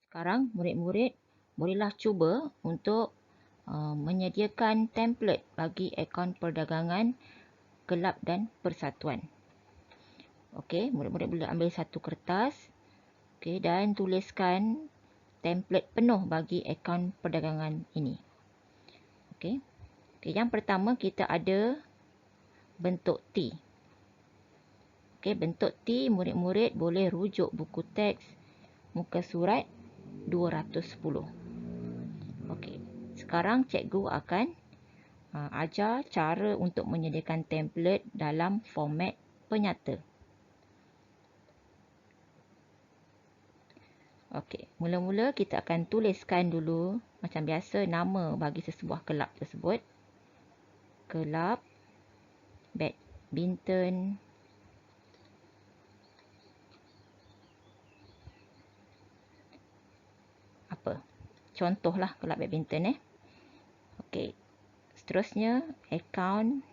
Sekarang murid-murid bolehlah cuba untuk menyediakan template bagi akaun perdagangan kelab dan persatuan. Okey, murid-murid boleh ambil satu kertas, okey, dan tuliskan template penuh bagi akaun perdagangan ini. Okey. Okey, yang pertama kita ada bentuk T. Okey, bentuk T murid-murid boleh rujuk buku teks muka surat 210. Okey. Sekarang cikgu akan ajar cara untuk menyediakan template dalam format penyata. Okey, mula-mula kita akan tuliskan dulu macam biasa nama bagi sesebuah kelab tersebut. Kelab badminton apa? Contohlah kelab badminton Okey. Seterusnya akaun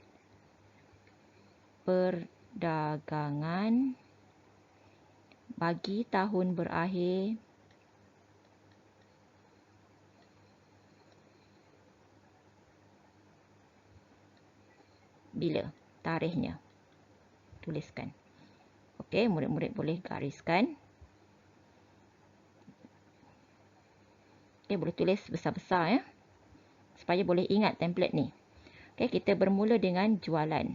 perdagangan bagi tahun berakhir bila? Tarikhnya. Tuliskan. Okey, murid-murid boleh gariskan. Okey, boleh tulis besar-besar supaya boleh ingat template ni. Okey, kita bermula dengan jualan.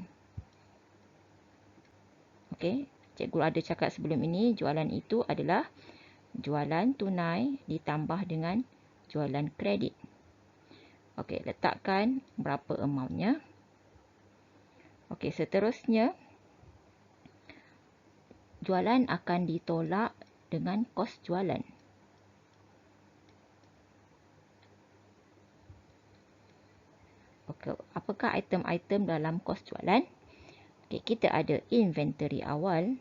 Okey, cikgu ada cakap sebelum ini, jualan itu adalah jualan tunai ditambah dengan jualan kredit. Okey, letakkan berapa amountnya. Okey, seterusnya jualan akan ditolak dengan kos jualan. Okey, apakah item-item dalam kos jualan? Okey, kita ada inventory awal.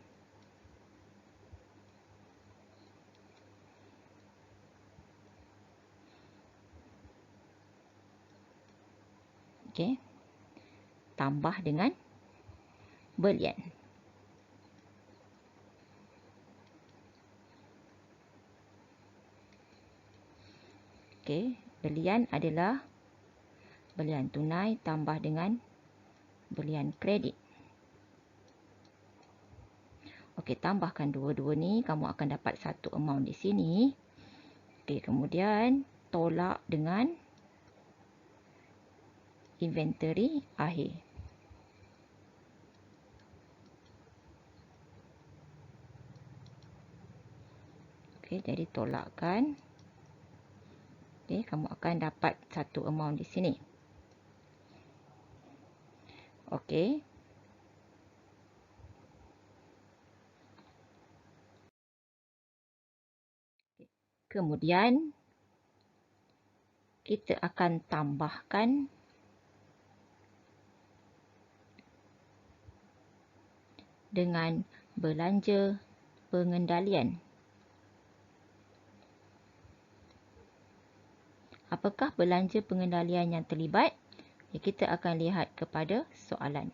Okey. Tambah dengan belian. Okey, belian adalah belian tunai tambah dengan belian kredit. Okey, tambahkan dua-dua ni, kamu akan dapat satu amount di sini. Okey, kemudian tolak dengan inventory akhir. Okey, jadi tolakkan. Okey, kamu akan dapat satu amount di sini. Okey. Kemudian kita akan tambahkan dengan belanja pengendalian. Apakah belanja pengendalian yang terlibat? Kita akan lihat kepada soalan.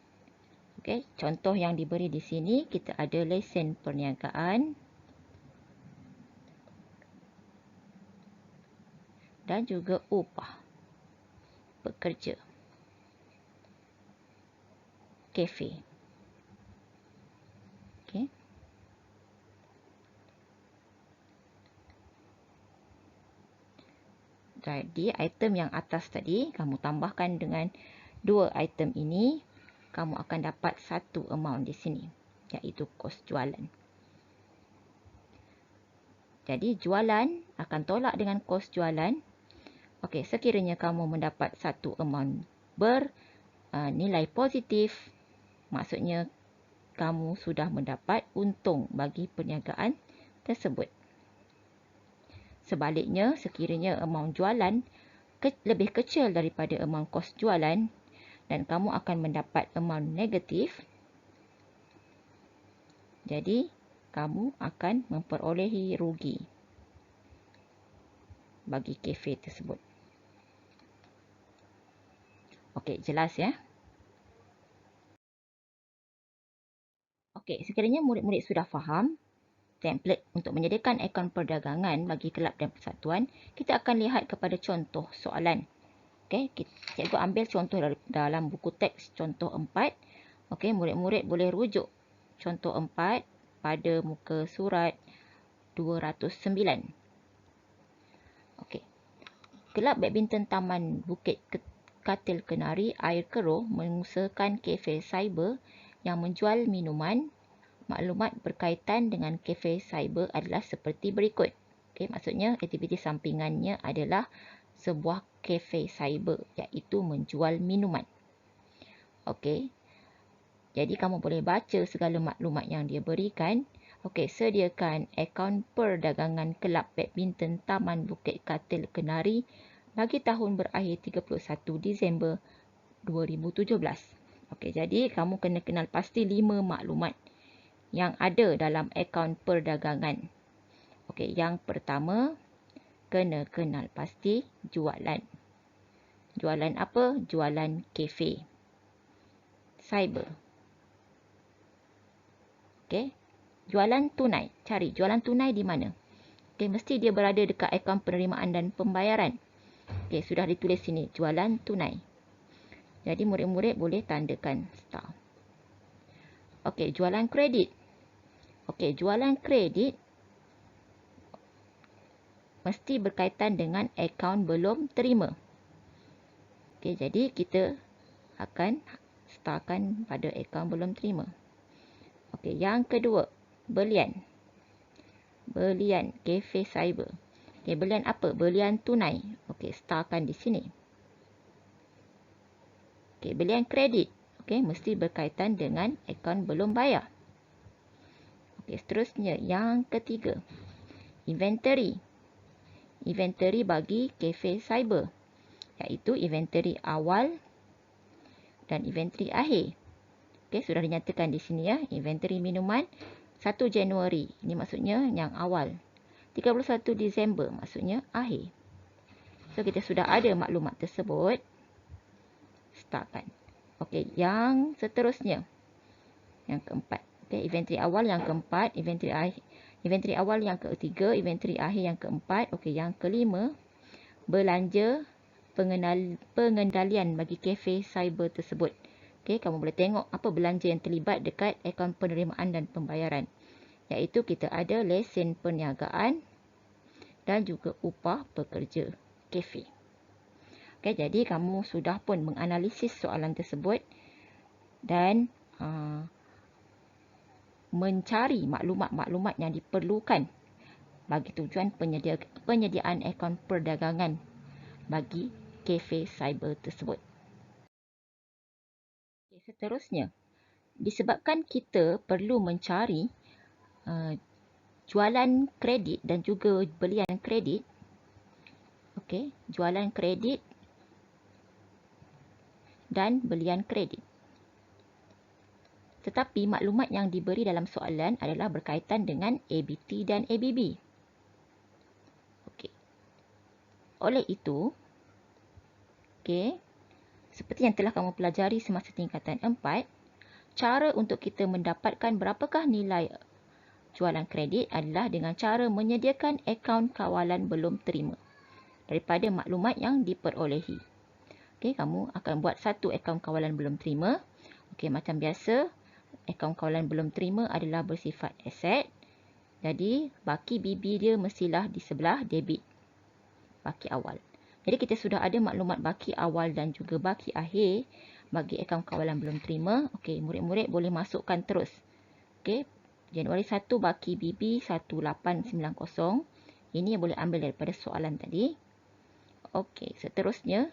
Okey, contoh yang diberi di sini, kita ada lesen perniagaan dan juga upah pekerja. Kafe. Okey. Jadi, item yang atas tadi, kamu tambahkan dengan dua item ini, kamu akan dapat satu amount di sini, iaitu kos jualan. Jadi, jualan akan tolak dengan kos jualan. Okey, sekiranya kamu mendapat satu amount bernilai positif, maksudnya kamu sudah mendapat untung bagi perniagaan tersebut. Sebaliknya, sekiranya amount jualan lebih kecil daripada amount kos jualan dan kamu akan mendapat amount negatif, jadi kamu akan memperolehi rugi bagi kafe tersebut. Okey, jelas ya? Okey, sekiranya murid-murid sudah faham, template untuk menyediakan akaun perdagangan bagi kelab dan persatuan, kita akan lihat kepada contoh soalan. Okey, cikgu ambil contoh dalam buku teks contoh 4. Okey, murid-murid boleh rujuk contoh 4 pada muka surat 209. Okey. Kelab badminton Taman Bukit Katil Kenari Air Keruh mengusahakan kafe cyber yang menjual minuman. Maklumat berkaitan dengan kafe cyber adalah seperti berikut. Okey, maksudnya aktiviti sampingannya adalah sebuah kafe cyber, iaitu menjual minuman. Okey. Jadi kamu boleh baca segala maklumat yang dia berikan. Okey, sediakan akaun perdagangan kelab badminton Taman Bukit Katil Kenari bagi tahun berakhir 31 Disember 2017. Okey, jadi kamu kena kenal pasti 5 maklumat yang ada dalam akaun perdagangan. Okey, yang pertama, kena kenal pasti jualan. Jualan apa? Jualan kafe cyber. Okey, jualan tunai. Cari jualan tunai di mana? Okey, mesti dia berada dekat akaun penerimaan dan pembayaran. Okey, sudah ditulis sini, jualan tunai. Jadi murid-murid boleh tandakan star. Okey, jualan kredit. Okey, jualan kredit mesti berkaitan dengan akaun belum terima. Okey, jadi kita akan startkan pada akaun belum terima. Okey, yang kedua, belian. Belian kafe cyber. Okey, belian apa? Belian tunai. Okey, startkan di sini. Okey, belian kredit. Okey, mesti berkaitan dengan akaun belum bayar. Okey, seterusnya yang ketiga, inventory. Inventory bagi kafe cyber, iaitu inventory awal dan inventory akhir. Okey, sudah dinyatakan di sini ya, inventory minuman 1 Januari, ini maksudnya yang awal. 31 Disember maksudnya akhir. So kita sudah ada maklumat tersebut. Startkan. Okey, yang seterusnya, yang keempat. Okey, inventory awal yang keempat, inventory awal yang ketiga, inventory akhir yang keempat. Okey, yang kelima, belanja pengendalian bagi kafe cyber tersebut. Okey, kamu boleh tengok apa belanja yang terlibat dekat akaun penerimaan dan pembayaran. Iaitu kita ada lesen perniagaan dan juga upah pekerja kafe. Okey, jadi kamu sudah pun menganalisis soalan tersebut dan mencari maklumat-maklumat yang diperlukan bagi tujuan penyediaan akaun perdagangan bagi kafe cyber tersebut. Okay, seterusnya, disebabkan kita perlu mencari jualan kredit dan juga belian kredit. Okey, jualan kredit dan belian kredit. Tetapi maklumat yang diberi dalam soalan adalah berkaitan dengan ABT dan ABB. Okey. Oleh itu, okey, seperti yang telah kamu pelajari semasa tingkatan 4, cara untuk kita mendapatkan berapakah nilai jualan kredit adalah dengan cara menyediakan akaun kawalan belum terima daripada maklumat yang diperolehi. Okey, kamu akan buat satu akaun kawalan belum terima. Okey, macam biasa, akaun kawalan belum terima adalah bersifat aset. Jadi, baki BB dia mestilah di sebelah debit. Baki awal. Jadi, kita sudah ada maklumat baki awal dan juga baki akhir bagi akaun kawalan belum terima. Okey, murid-murid boleh masukkan terus. Okey, Januari 1 baki BB 1890. Ini yang boleh ambil daripada soalan tadi. Okey, seterusnya,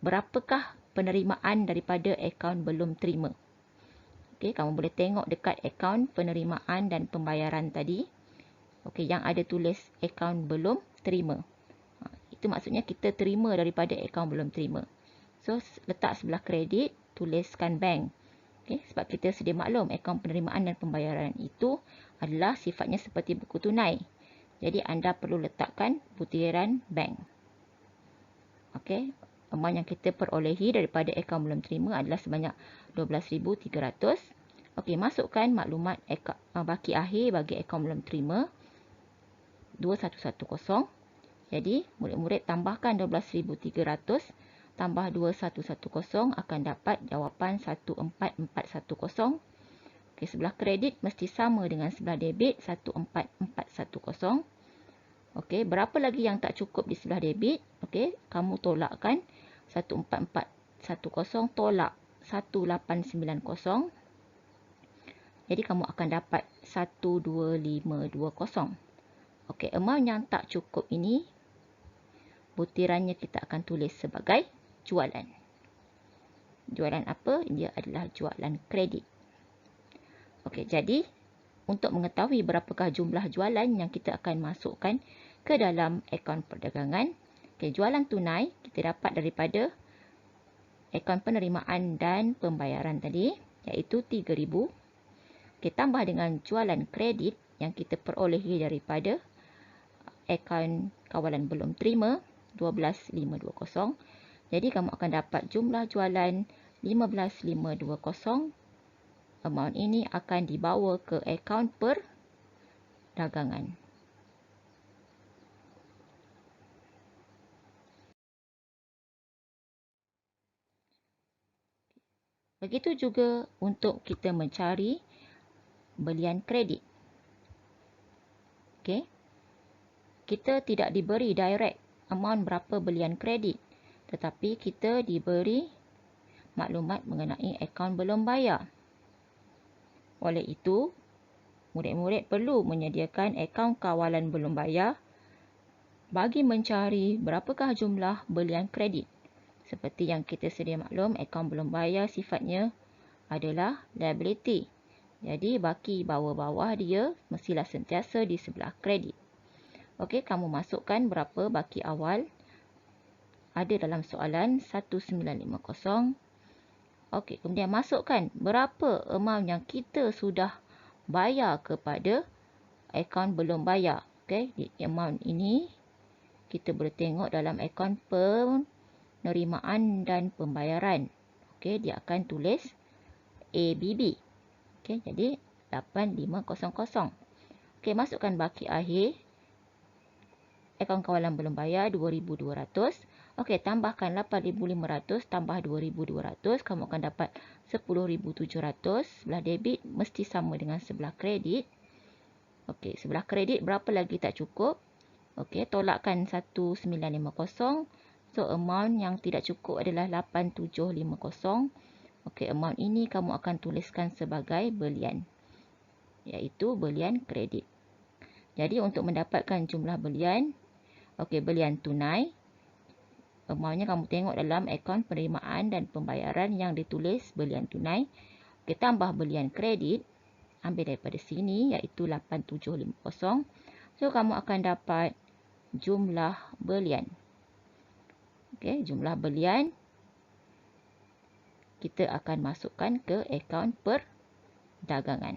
berapakah penerimaan daripada akaun belum terima? Okey, kamu boleh tengok dekat akaun penerimaan dan pembayaran tadi. Okey, yang ada tulis akaun belum terima. Itu maksudnya kita terima daripada akaun belum terima. So, letak sebelah kredit, tuliskan bank. Okey, sebab kita sedia maklum akaun penerimaan dan pembayaran itu adalah sifatnya seperti buku tunai. Jadi, anda perlu letakkan butiran bank. Okey, amount yang kita perolehi daripada akaun belum terima adalah sebanyak 12,300. Okey, masukkan maklumat baki akhir bagi akaun belum terima 2110. Jadi, murid-murid tambahkan 12,300 tambah 2110 akan dapat jawapan 14410. Okey, sebelah kredit mesti sama dengan sebelah debit 14410. Okey, berapa lagi yang tak cukup di sebelah debit? Okey, kamu tolakkan 14410 tolak 1890. Jadi kamu akan dapat 12520. Okey, amount yang tak cukup ini butirannya kita akan tulis sebagai jualan. Jualan apa? Dia adalah jualan kredit. Okey, jadi untuk mengetahui berapakah jumlah jualan yang kita akan masukkan ke dalam akaun perdagangan, okey, jualan tunai kita dapat daripada akaun penerimaan dan pembayaran tadi, iaitu 3,000. Okey, tambah dengan jualan kredit yang kita perolehi daripada akaun kawalan belum terima 12,520. Jadi kamu akan dapat jumlah jualan 15,520. Amount ini akan dibawa ke akaun perdagangan. Begitu juga untuk kita mencari belian kredit. Okey. Kita tidak diberi direct amount berapa belian kredit, tetapi kita diberi maklumat mengenai akaun belum bayar. Oleh itu, murid-murid perlu menyediakan akaun kawalan belum bayar bagi mencari berapakah jumlah belian kredit. Seperti yang kita sedia maklum, akaun belum bayar sifatnya adalah liability. Jadi, baki bawah-bawah dia mestilah sentiasa di sebelah kredit. Okey, kamu masukkan berapa baki awal ada dalam soalan 1950. Okey, kemudian masukkan berapa amount yang kita sudah bayar kepada akaun belum bayar. Okey, di amount ini kita boleh tengok dalam akaun penerimaan dan pembayaran. Okey, dia akan tulis ABB. Okey, jadi 8500. Okey, masukkan baki akhir akaun kawalan belum bayar 2,200. Okey, tambahkan 8,500 tambah 2,200. Kamu akan dapat 10,700. Sebelah debit mesti sama dengan sebelah kredit. Okey, sebelah kredit berapa lagi tak cukup? Okey, tolakkan 1950. So, amount yang tidak cukup adalah 8750. Okey, amount ini kamu akan tuliskan sebagai belian, iaitu belian kredit. Jadi, untuk mendapatkan jumlah belian, okey, belian tunai, amountnya kamu tengok dalam akaun penerimaan dan pembayaran yang ditulis belian tunai. Okey, tambah belian kredit, ambil daripada sini, iaitu 8750. So, kamu akan dapat jumlah belian. Okey, jumlah belian kita akan masukkan ke akaun perdagangan.